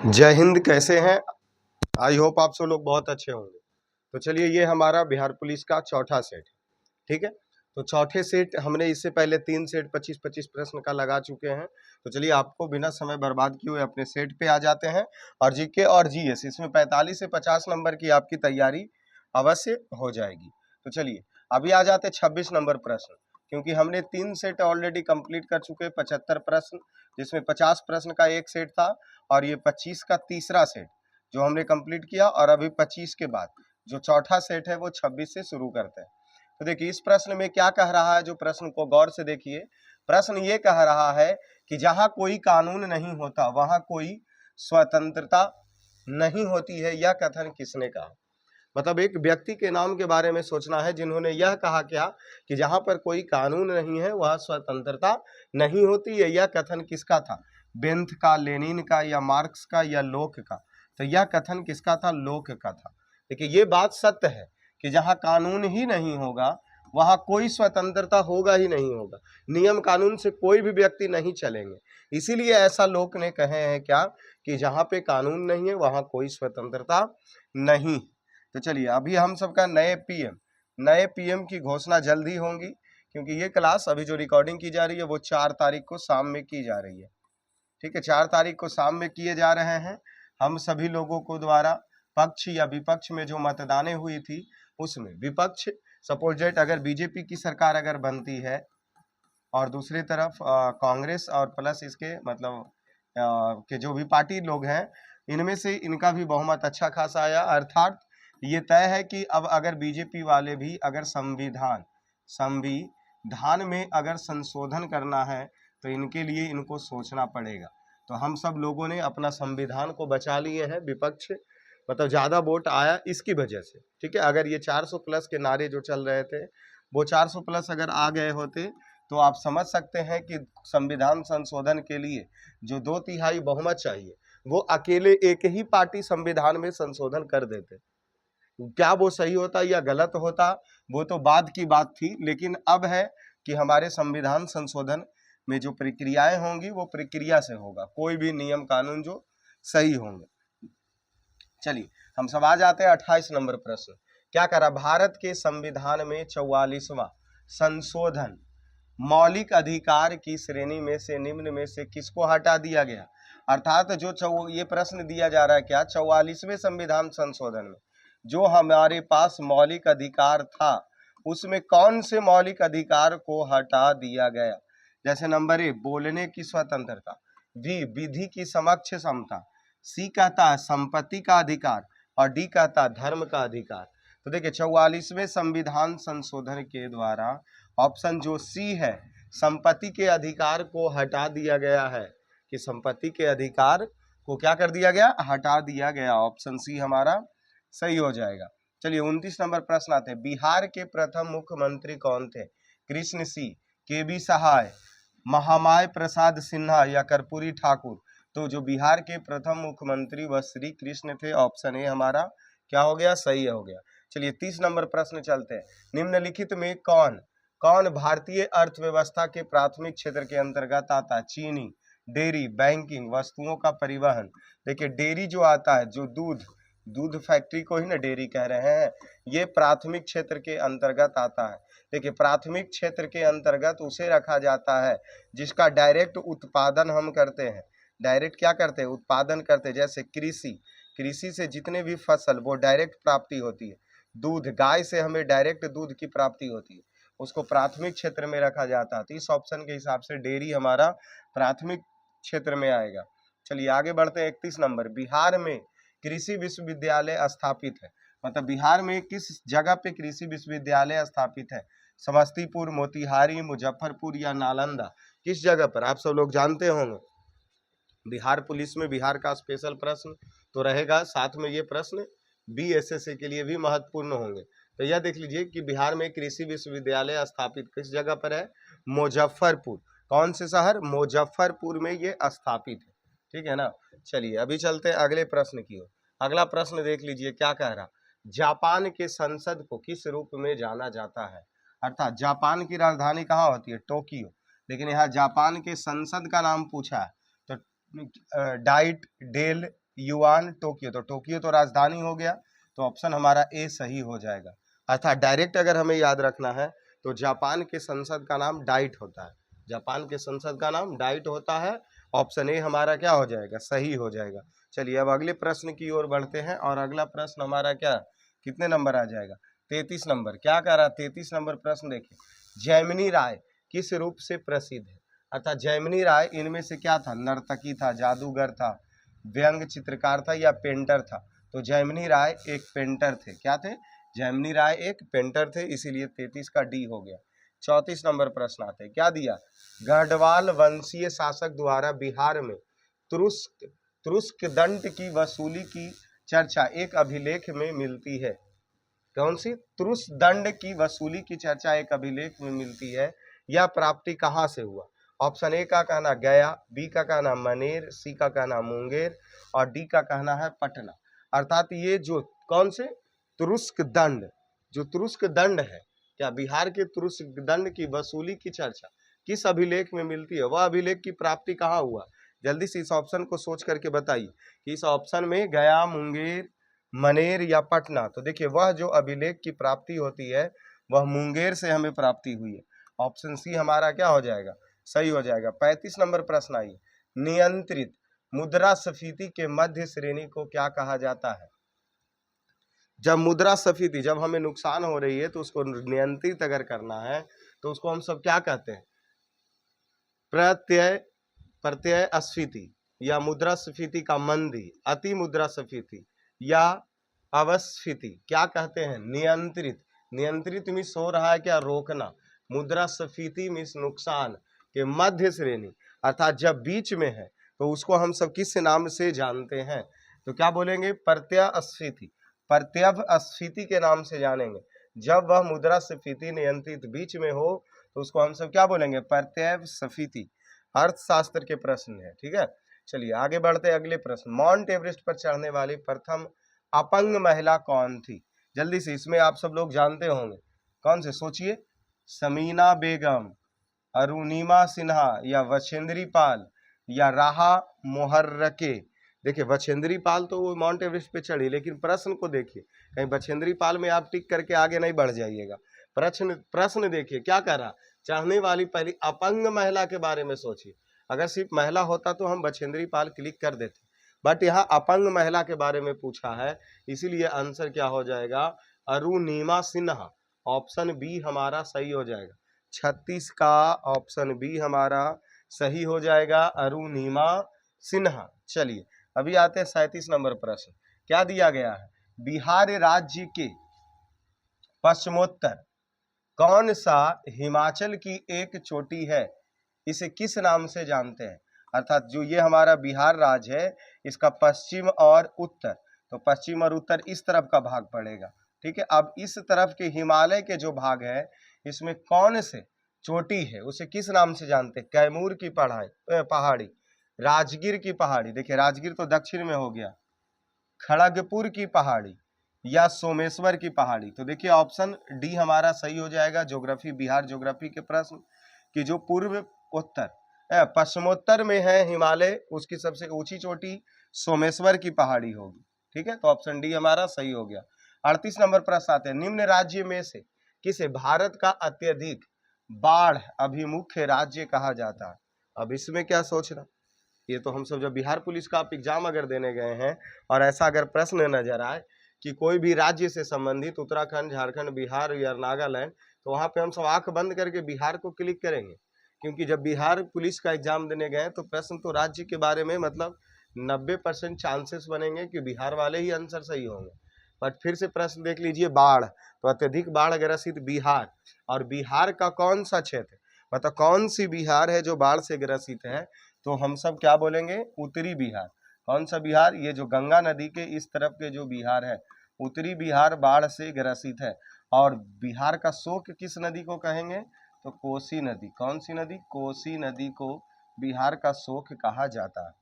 जय हिंद। कैसे हैं? आई होप आप सब लोग बहुत अच्छे होंगे। तो चलिए, ये हमारा बिहार पुलिस का चौथा सेट है। ठीक है, तो चौथे सेट हमने इससे पहले 3 सेट 25-25 प्रश्न का लगा चुके हैं। तो चलिए, आपको बिना समय बर्बाद किए हुए अपने सेट पे आ जाते हैं। और जीके और जीएस इसमें 45 से 50 नंबर की आपकी तैयारी अवश्य हो जाएगी। तो चलिए, अभी आ जाते 26 नंबर प्रश्न, क्योंकि हमने 3 सेट ऑलरेडी कंप्लीट कर चुके 75 प्रश्न, जिसमें 50 प्रश्न का एक सेट था और ये 25 का तीसरा सेट जो हमने कंप्लीट किया। और अभी 25 के बाद जो चौथा सेट है वो 26 से शुरू करते हैं। तो देखिए, इस प्रश्न में क्या कह रहा है, जो प्रश्न को गौर से देखिए। प्रश्न ये कह रहा है कि जहां कोई कानून नहीं होता वहां कोई स्वतंत्रता नहीं होती है, यह कथन किसने कहा? मतलब एक व्यक्ति के नाम के बारे में सोचना है जिन्होंने यह कहा क्या कि जहां पर कोई कानून नहीं है वह स्वतंत्रता नहीं होती है। यह कथन किसका था? बेंथ का, लेनिन का, या मार्क्स का, या लोक का? तो यह कथन किसका था? लोक का था। देखिए, ये बात सत्य है कि जहां कानून ही नहीं होगा वहां कोई स्वतंत्रता होगा ही नहीं होगा। नियम कानून से कोई भी व्यक्ति नहीं चलेंगे। इसीलिए ऐसा लोक ने कहे हैं क्या कि जहां पे कानून नहीं है वहां कोई स्वतंत्रता नहीं। तो चलिए, अभी हम सबका नए पीएम की घोषणा जल्द ही होंगी, क्योंकि ये क्लास अभी जो रिकॉर्डिंग की जा रही है वो 4 तारीख को शाम में की जा रही है। ठीक है, 4 तारीख को शाम में किए जा रहे हैं। हम सभी लोगों को द्वारा पक्ष या विपक्ष में जो मतदानें हुई थी उसमें विपक्ष सपोजेट अगर बीजेपी की सरकार अगर बनती है और दूसरी तरफ कांग्रेस और प्लस इसके मतलब के जो भी पार्टी लोग हैं, इनमें से इनका भी बहुमत अच्छा खासा आया। अर्थात ये तय है कि अब अगर बीजेपी वाले भी अगर संविधान में अगर संशोधन करना है तो इनके लिए इनको सोचना पड़ेगा। तो हम सब लोगों ने अपना संविधान को बचा लिए हैं। विपक्ष मतलब ज़्यादा वोट आया इसकी वजह से। ठीक है, अगर ये 400 प्लस के नारे जो चल रहे थे वो 400 प्लस अगर आ गए होते तो आप समझ सकते हैं कि संविधान संशोधन के लिए जो 2/3 बहुमत चाहिए वो अकेले एक ही पार्टी संविधान में संशोधन कर देते। क्या वो सही होता या गलत होता वो तो बाद की बात थी, लेकिन अब है कि हमारे संविधान संशोधन में जो प्रक्रियाएं होंगी वो प्रक्रिया से होगा, कोई भी नियम कानून जो सही होंगे। चलिए, हम सब आ जाते हैं 28 नंबर प्रश्न। क्या करा? भारत के संविधान में 44वां संशोधन मौलिक अधिकार की श्रेणी में से निम्न में से किसको हटा दिया गया? अर्थात जो ये प्रश्न दिया जा रहा है क्या 44वें संविधान संशोधन में जो हमारे पास मौलिक अधिकार था उसमें कौन से मौलिक अधिकार को हटा दिया गया? जैसे नंबर ए बोलने की स्वतंत्रता, बी विधि की समक्ष समता, सी कहता है संपत्ति का अधिकार, और डी कहता है धर्म का अधिकार। तो देखिए, 44वें संविधान संशोधन के द्वारा ऑप्शन जो सी है संपत्ति के अधिकार को हटा दिया गया है, कि संपत्ति के अधिकार को क्या कर दिया गया? हटा दिया गया। ऑप्शन सी हमारा सही हो जाएगा। चलिए, 29 नंबर प्रश्न आते हैं। बिहार के प्रथम मुख्यमंत्री कौन थे? कृष्ण सी, केबी सहाय, महामाय प्रसाद सिन्हा, या कर्पूरी ठाकुर? तो जो बिहार के प्रथम मुख्यमंत्री वह श्री कृष्ण थे। ऑप्शन ए हमारा क्या हो गया? सही हो गया। चलिए, 30 नंबर प्रश्न चलते हैं। निम्नलिखित में कौन भारतीय अर्थव्यवस्था के प्राथमिक क्षेत्र के अंतर्गत आता है? चीनी, डेयरी, बैंकिंग, वस्तुओं का परिवहन। देखिए, डेयरी जो आता है, जो दूध फैक्ट्री को ही ना डेयरी कह रहे हैं, ये प्राथमिक क्षेत्र के अंतर्गत आता है। देखिए, प्राथमिक क्षेत्र के अंतर्गत उसे रखा जाता है जिसका डायरेक्ट उत्पादन हम करते हैं। डायरेक्ट क्या करते हैं? उत्पादन करते हैं। जैसे कृषि से जितने भी फसल वो डायरेक्ट प्राप्ति होती है। दूध, गाय से हमें डायरेक्ट दूध की प्राप्ति होती है, उसको प्राथमिक क्षेत्र में रखा जाता है। तो इस ऑप्शन के हिसाब से डेयरी हमारा प्राथमिक क्षेत्र में आएगा। चलिए, आगे बढ़ते हैं। 31 नंबर। बिहार में कृषि विश्वविद्यालय स्थापित है। मतलब बिहार में किस जगह पे कृषि विश्वविद्यालय स्थापित है? समस्तीपुर, मोतिहारी, मुजफ्फरपुर, या नालंदा? किस जगह पर? आप सब लोग जानते होंगे। बिहार पुलिस में बिहार का स्पेशल प्रश्न तो रहेगा, साथ में ये प्रश्न बीएसएससी के लिए भी महत्वपूर्ण होंगे। तो यह देख लीजिए कि बिहार में कृषि विश्वविद्यालय स्थापित किस जगह पर है? मुजफ्फरपुर। कौन से शहर? मुजफ्फरपुर में ये स्थापित है। ठीक है ना। चलिए, अभी चलते हैं अगले प्रश्न की ओर। अगला प्रश्न देख लीजिए क्या कह रहा। जापान के संसद को किस रूप में जाना जाता है? अर्थात जापान की राजधानी कहाँ होती है? टोक्यो। लेकिन यहाँ जापान के संसद का नाम पूछा है, तो डाइट, डेल, युआन टोक्यो, तो टोक्यो तो राजधानी हो गया, तो ऑप्शन हमारा ए सही हो जाएगा। अर्थात डायरेक्ट अगर हमें याद रखना है तो जापान के संसद का नाम डाइट होता है, जापान के संसद का नाम डाइट होता है। ऑप्शन ए हमारा क्या हो जाएगा, सही हो जाएगा। चलिए अब अगले प्रश्न की ओर बढ़ते हैं, और अगला प्रश्न हमारा क्या, कितने नंबर आ जाएगा, 33 नंबर। क्या कह रहा है 33 नंबर प्रश्न, देखिए, जैमिनी राय किस रूप से प्रसिद्ध है। अर्थात जैमिनी राय इनमें से क्या था, नर्तकी था, जादूगर था, व्यंग चित्रकार था, या पेंटर था। तो जैमिनी राय एक पेंटर थे। क्या थे, जैमिनी राय एक पेंटर थे, इसीलिए 33 का डी हो गया। 34 नंबर प्रश्न आते हैं, क्या दिया, गढ़वाल वंशीय शासक द्वारा बिहार में तुरुस्क तुरुस्क दंड की वसूली की चर्चा एक अभिलेख में मिलती है। कौन सी, तुरुस्क दंड की वसूली की चर्चा एक अभिलेख में मिलती है, यह प्राप्ति कहाँ से हुआ। ऑप्शन ए का कहना गया, बी का कहना मनेर, सी का कहना मुंगेर, और डी का कहना है पटना। अर्थात ये जो कौन से तुरुस्क दंड, जो तुरुस्क दंड है, क्या बिहार के तुरुस्क दंड की वसूली की चर्चा किस अभिलेख में मिलती है, वह अभिलेख की प्राप्ति कहाँ हुआ। जल्दी से इस ऑप्शन को सोच करके बताइए कि इस ऑप्शन में गया, मुंगेर, मनेर या पटना। तो देखिए वह जो अभिलेख की प्राप्ति होती है वह मुंगेर से हमें प्राप्ति हुई है। ऑप्शन सी हमारा क्या हो जाएगा, सही हो जाएगा। 35 नंबर प्रश्न आइए, नियंत्रित मुद्रास्फीति के मध्य श्रेणी को क्या कहा जाता है। जब मुद्रास्फीति, जब हमें नुकसान हो रही है तो उसको नियंत्रित अगर करना है तो उसको हम सब क्या कहते हैं, प्रत्यय अस्फीति, या मुद्रास्फीति का मंदी, अति मुद्रास्फीति, या अवस्फीति, क्या कहते हैं, नियंत्रित। नियंत्रित मीन्स हो रहा है क्या, रोकना। मुद्रास्फीति मीन्स नुकसान के मध्य श्रेणी, अर्थात जब बीच में है तो उसको हम सब किस नाम से जानते हैं, तो क्या बोलेंगे, प्रत्ययस्फीति, प्रत्ययस्फीति के नाम से जानेंगे। जब वह मुद्रास्फीति नियंत्रित बीच में हो तो उसको हम सब क्या बोलेंगे, प्रत्ययस्फीति। अर्थशास्त्र के प्रश्न है, ठीक है। चलिए आगे बढ़ते हैं, अगले प्रश्न, माउंट एवरेस्ट पर चढ़ने वाली प्रथम अपंग महिला कौन थी। जल्दी से, इसमें आप सब लोग जानते होंगे, कौन से, सोचिए, समीना बेगम, अरुणिमा सिन्हा, या वछेंद्री पाल, या राहा मोहर्रके। देखिए वछेंद्री पाल तो वो माउंट एवरेस्ट पे चढ़ी, लेकिन प्रश्न को देखिए, कहीं वछेंद्री पाल में आप टिक करके आगे नहीं बढ़ जाइएगा। प्रश्न देखिए क्या कह रहा, चढ़ने वाली पहली अपंग महिला के बारे में सोचिए। अगर सिर्फ महिला होता तो हम बछेंद्री पाल क्लिक कर देते, बट यहाँ अपंग महिला के बारे में पूछा है, इसीलिए आंसर क्या हो जाएगा, अरुणिमा सिन्हा। ऑप्शन बी हमारा सही हो जाएगा। 36 का ऑप्शन बी हमारा सही हो जाएगा, अरुणिमा सिन्हा। चलिए अभी आते हैं 37 नंबर प्रश्न, क्या दिया गया है, बिहार राज्य के पश्चिमोत्तर कौन सा हिमाचल की एक चोटी है, इसे किस नाम से जानते हैं। अर्थात जो ये हमारा बिहार राज्य है, इसका पश्चिम और उत्तर, तो पश्चिम और उत्तर इस तरफ का भाग पड़ेगा, ठीक है। अब इस तरफ के हिमालय के जो भाग है, इसमें कौन से चोटी है, उसे किस नाम से जानते हैं, कैमूर की पहाड़ी, राजगीर की पहाड़ी, देखिए राजगीर तो दक्षिण में हो गया, खड़गपुर की पहाड़ी, या सोमेश्वर की पहाड़ी। तो देखिए ऑप्शन डी हमारा सही हो जाएगा। ज्योग्राफी, बिहार ज्योग्राफी के प्रश्न कि जो पूर्व उत्तर पश्चिमोत्तर में है हिमालय, उसकी सबसे ऊंची चोटी सोमेश्वर की पहाड़ी होगी, ठीक है। तो ऑप्शन डी हमारा सही हो गया। 38 नंबर प्रश्न आते हैं, निम्न राज्य में से किसे भारत का अत्यधिक बाढ़ अभिमुख्य राज्य कहा जाता है। अब इसमें क्या सोचना, ये तो हम सब जब बिहार पुलिस का आप एग्जाम अगर देने गए हैं और ऐसा अगर प्रश्न नजर आए कि कोई भी राज्य से संबंधित, उत्तराखंड, झारखंड, बिहार या नागालैंड, तो वहाँ पे हम सब आंख बंद करके बिहार को क्लिक करेंगे, क्योंकि जब बिहार पुलिस का एग्जाम देने गए तो प्रश्न तो राज्य के बारे में, मतलब 90% चांसेस बनेंगे कि बिहार वाले ही आंसर सही होंगे। बट फिर से प्रश्न देख लीजिए, बाढ़, तो अत्यधिक बाढ़ ग्रसित बिहार, और बिहार का कौन सा क्षेत्र, मतलब कौन सी बिहार है जो बाढ़ से ग्रसित है, तो हम सब क्या बोलेंगे, उत्तरी बिहार। कौन सा बिहार, ये जो गंगा नदी के इस तरफ के जो बिहार है, उत्तरी बिहार बाढ़ से ग्रसित है। और बिहार का शोक किस नदी को कहेंगे, तो कोसी नदी। कौन सी नदी, कोसी नदी को बिहार का शोक कहा जाता है।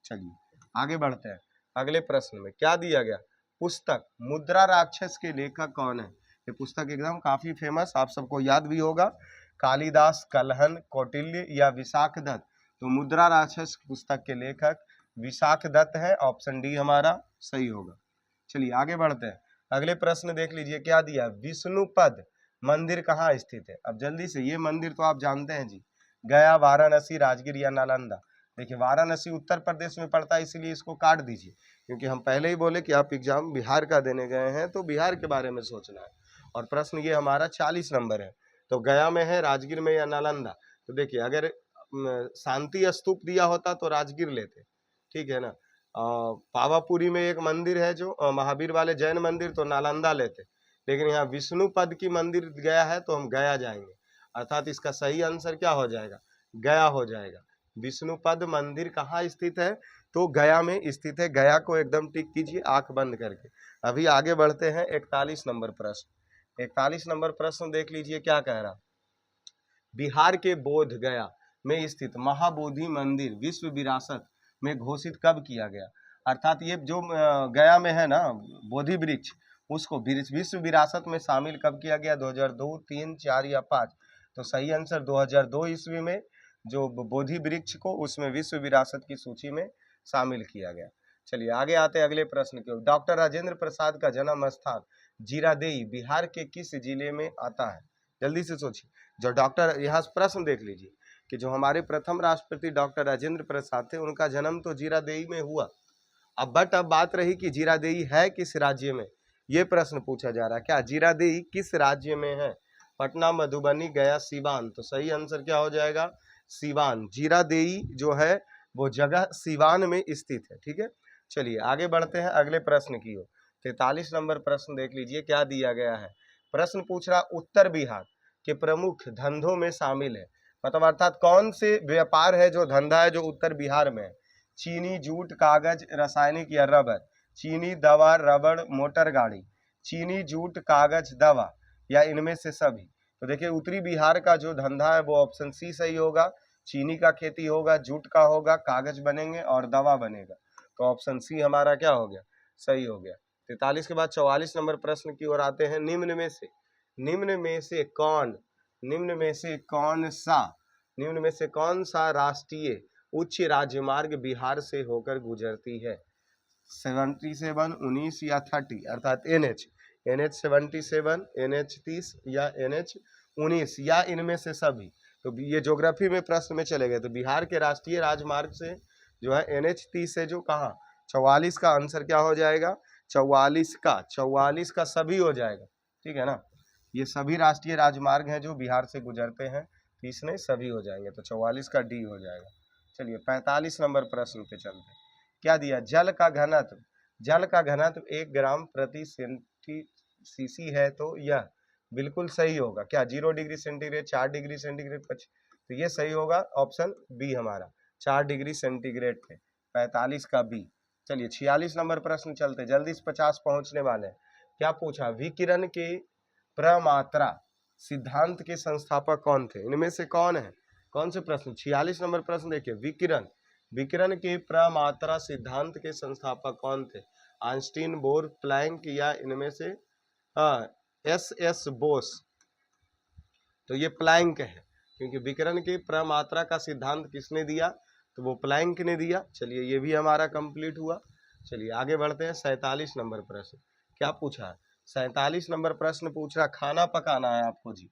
चलिए आगे बढ़ते हैं, अगले प्रश्न में क्या दिया गया, पुस्तक मुद्रा राक्षस के लेखक कौन है। ये पुस्तक एकदम काफी फेमस, आप सबको याद भी होगा, कालिदास, कलहन, कौटिल्य, या विशाखदत्त। तो मुद्रा राक्षस पुस्तक के लेखक विशाख दत्त है, ऑप्शन डी हमारा सही होगा। चलिए आगे बढ़ते हैं, अगले प्रश्न देख लीजिए क्या दिया, विष्णुपद मंदिर कहाँ स्थित है। अब जल्दी से, ये मंदिर तो आप जानते हैं जी, गया, वाराणसी, राजगीर या नालंदा। देखिए वाराणसी उत्तर प्रदेश में पड़ता है, इसीलिए इसको काट दीजिए, क्योंकि हम पहले ही बोले कि आप एग्जाम बिहार का देने गए हैं तो बिहार के बारे में सोचना है। और प्रश्न ये हमारा 40 नंबर है, तो गया में है, राजगीर में या नालंदा। तो देखिए अगर शांति स्तूप दिया होता तो राजगीर लेते, ठीक है ना। पावापुरी में एक मंदिर है जो महावीर वाले जैन मंदिर, तो नालंदा लेते, लेकिन यहाँ विष्णुपद की मंदिर गया है तो हम गया जाएंगे, अर्थात इसका सही आंसर क्या हो जाएगा, गया हो जाएगा। विष्णुपद मंदिर कहाँ स्थित है, तो गया में स्थित है। गया को एकदम टिक कीजिए आंख बंद करके। अभी आगे बढ़ते हैं 41 नंबर प्रश्न। 41 नंबर प्रश्न देख लीजिए क्या कह रहा, बिहार के बोध गया में स्थित महाबोधि मंदिर विश्व विरासत में घोषित कब किया गया। अर्थात ये जो गया में है ना बोधि वृक्ष, उसको विश्व विरासत में शामिल कब किया गया, 2002, 3, 4 या 5। तो सही आंसर 2002 ईस्वी में जो बोधि वृक्ष को उसमें विश्व विरासत की सूची में शामिल किया गया। चलिए आगे आते हैं अगले प्रश्न के। डॉक्टर राजेंद्र प्रसाद का जन्म स्थान जीरादेई बिहार के किस जिले में आता है। जल्दी से सोचिए, जो डॉक्टर, यहाँ प्रश्न देख लीजिए कि जो हमारे प्रथम राष्ट्रपति डॉक्टर राजेंद्र प्रसाद थे, उनका जन्म तो जीरादेई में हुआ। अब बात रही कि जीरादेई है किस राज्य में, ये प्रश्न पूछा जा रहा है, क्या जीरादेई किस राज्य में है, पटना, मधुबनी, गया, सिवान। तो सही आंसर क्या हो जाएगा, सिवान। जीरादेई जो है वो जगह सिवान में स्थित है, ठीक है। चलिए आगे बढ़ते हैं अगले प्रश्न की ओर। 43 नंबर प्रश्न देख लीजिए क्या दिया गया है। प्रश्न पूछ रहा उत्तर बिहार के प्रमुख धंधों में शामिल है, मतलब अर्थात कौन से व्यापार है जो धंधा है जो उत्तर बिहार में है। चीनी, जूट, कागज, रासायनिक या रबर। चीनी, दवा, रबड़, मोटर गाड़ी। चीनी, जूट, कागज, दवा या इनमें से सभी। तो देखिए उत्तरी बिहार का जो धंधा है वो ऑप्शन सी सही होगा, चीनी का खेती होगा, जूट का होगा, कागज बनेंगे और दवा बनेगा। तो ऑप्शन सी हमारा क्या हो गया, सही हो गया। 43 के बाद 44 नंबर प्रश्न की ओर आते हैं। निम्न में से कौन सा राष्ट्रीय उच्च राजमार्ग बिहार से होकर गुजरती है। 77, 19 या 30, अर्थात NH 77, NH 30 या NH 19 या इनमें से सभी। तो ये ज्योग्राफी में प्रश्न में चले गए, तो बिहार के राष्ट्रीय राजमार्ग से जो है NH 30 से जो कहा 44 का आंसर क्या हो जाएगा, 44 का सभी हो जाएगा, ठीक है ना। ये सभी राष्ट्रीय राजमार्ग हैं जो बिहार से गुजरते हैं, 30 नहीं सभी हो जाएंगे, तो 44 का डी हो जाएगा। चलिए 45 नंबर प्रश्न पे चलते हैं। क्या दिया, जल का घनत्व 1 ग्राम प्रति सीसी है, तो यह बिल्कुल सही होगा। क्या 0 डिग्री सेंटीग्रेड, 4 डिग्री सेंटीग्रेड, तो ये सही होगा ऑप्शन बी हमारा, 4 डिग्री सेंटीग्रेड पे, 45 का बी। चलिए 46 नंबर प्रश्न चलते, जल्दी से 50 पहुंचने वाले हैं। क्या पूछा, विकिरण के प्रमात्रा सिद्धांत के संस्थापक कौन थे, इनमें से कौन है, कौन से प्रश्न। 46 नंबर प्रश्न देखिए, विकिरण के प्रमात्रा सिद्धांत के संस्थापक कौन थे, आइंस्टीन, बोर, प्लैंक या इनमें से SS बोस। तो ये प्लैंक है, क्योंकि विकिरण के प्रमात्रा का सिद्धांत किसने दिया, तो वो प्लैंक ने दिया। चलिए ये भी हमारा कंप्लीट हुआ। चलिए आगे बढ़ते हैं 47 नंबर प्रश्न। क्या पूछा है, 47 नंबर प्रश्न पूछ रहा खाना पकाना है आपको जी।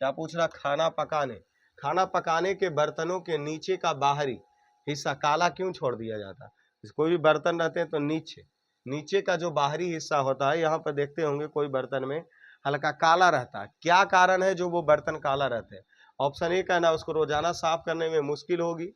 क्या पूछ रहा, खाना पकाने के बर्तनों के नीचे का बाहरी हिस्सा काला क्यों छोड़ दिया जाता है। कोई भी बर्तन रहते हैं तो नीचे का जो बाहरी हिस्सा होता है, यहाँ पर देखते होंगे कोई बर्तन में हल्का काला रहता है, क्या कारण है जो वो बर्तन काला रहते हैं। ऑप्शन ए कहना उसको रोजाना साफ करने में मुश्किल होगी,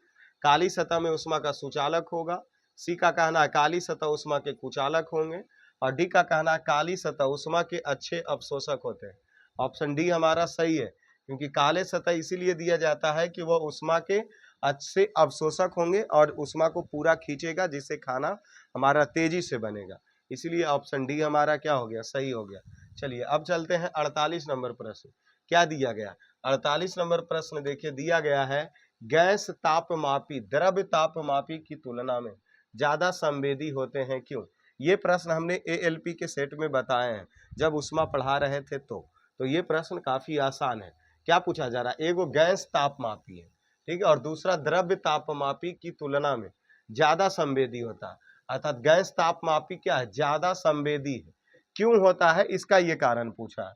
काली सतह में उष्मा का सुचालक होगा, सी का कहना है काली सतह उष्मा के कुचालक होंगे, और डी का कहना है काली सतह उष्मा के अच्छे अवशोषक होते हैं। ऑप्शन डी हमारा सही है, क्योंकि काले सतह इसीलिए दिया जाता है कि वह उष्मा के अच्छे अवशोषक होंगे और उष्मा को पूरा खींचेगा, जिससे खाना हमारा तेजी से बनेगा, इसीलिए ऑप्शन डी हमारा क्या हो गया, सही हो गया। चलिए अब चलते हैं 48 नंबर प्रश्न। क्या दिया गया, 48 नंबर प्रश्न देखिए दिया गया है, गैस तापमापी द्रव्य तापमापी की तुलना में ज्यादा संवेदी होते हैं क्यों। ये प्रश्न हमने ALP के सेट में बताए हैं जब उष्मा पढ़ा रहे थे, तो ये प्रश्न काफी आसान है। क्या पूछा जा रहा है, एक वो गैस तापमापी है, ठीक है, और दूसरा द्रव्य तापमापी की तुलना में ज्यादा संवेदी होता है। अर्थात गैस तापमापी क्या है, ज्यादा संवेदी है। क्यों होता है, इसका ये कारण पूछा है।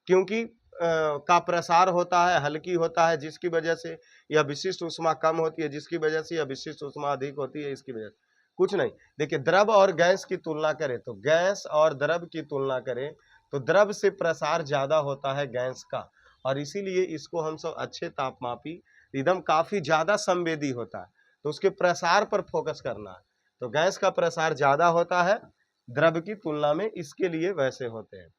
क्योंकि का प्रसार होता है, हल्की होता है जिसकी वजह से, या विशिष्ट ऊष्मा कम होती है जिसकी वजह से, या विशिष्ट ऊष्मा अधिक होती है इसकी वजह से, कुछ नहीं। देखिए द्रव और गैस की तुलना करें तो गैस और द्रव की तुलना करें तो द्रव से प्रसार ज्यादा होता है गैस का, और इसीलिए इसको हम सब अच्छे तापमापी, एकदम काफी ज्यादा संवेदी होता है, तो उसके प्रसार पर फोकस करना है। तो गैस का प्रसार ज्यादा होता है द्रव की तुलना में, इसके लिए वैसे होते हैं।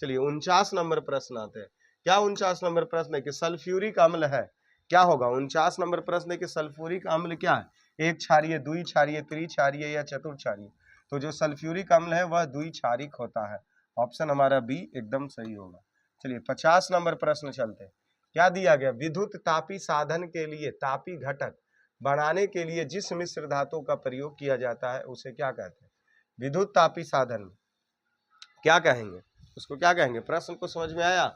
चलिए 49 नंबर प्रश्न आते हैं। क्या 49 नंबर प्रश्न है कि सल्फ्यूरिक अम्ल है, क्या होगा 49 नंबर प्रश्न है कि सल्फ्यूरिक अम्ल क्या है, एक क्षारीय, द्वि क्षारीय, त्रिक्षारीय या चतुर्क्षारीय। तो जो सल्फ्यूरिक अम्ल है वह द्विक्षारिक होता है। ऑप्शन हमारा बी एकदम सही होगा। चलिए 50 नंबर प्रश्न चलते हैं। क्या दिया गया, विद्युत तापी साधन के लिए तापी घटक बनाने के लिए जिस मिश्र धातु का प्रयोग किया जाता है उसे क्या कहते हैं। विद्युत तापी साधन में क्या कहेंगे, उसको क्या कहेंगे। प्रश्न को समझ में आया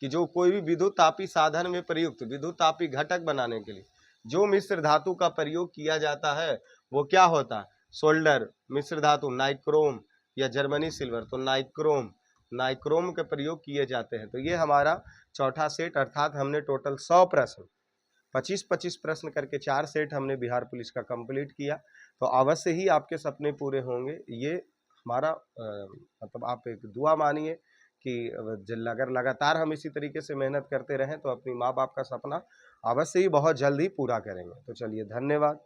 कि जो कोई भी विद्युत तापी साधन में प्रयुक्त विद्युत तापी घटक बनाने के लिए जो मिश्र धातु का प्रयोग किया जाता है वो क्या होता है, सोल्डर, मिश्र धातु नाइक्रोम या जर्मनी सिल्वर। तो नाइक्रोम, नाइक्रोम के प्रयोग किए जाते हैं। तो ये हमारा चौथा सेट, अर्थात हमने टोटल 100 प्रश्न 25-25 प्रश्न करके 4 सेट हमने बिहार पुलिस का कंप्लीट किया। तो अवश्य ही आपके सपने पूरे होंगे। ये हमारा मतलब आप एक दुआ मानिए कि अगर लगातार हम इसी तरीके से मेहनत करते रहें तो अपनी माँ बाप का सपना अवश्य ही बहुत जल्द ही पूरा करेंगे। तो चलिए धन्यवाद।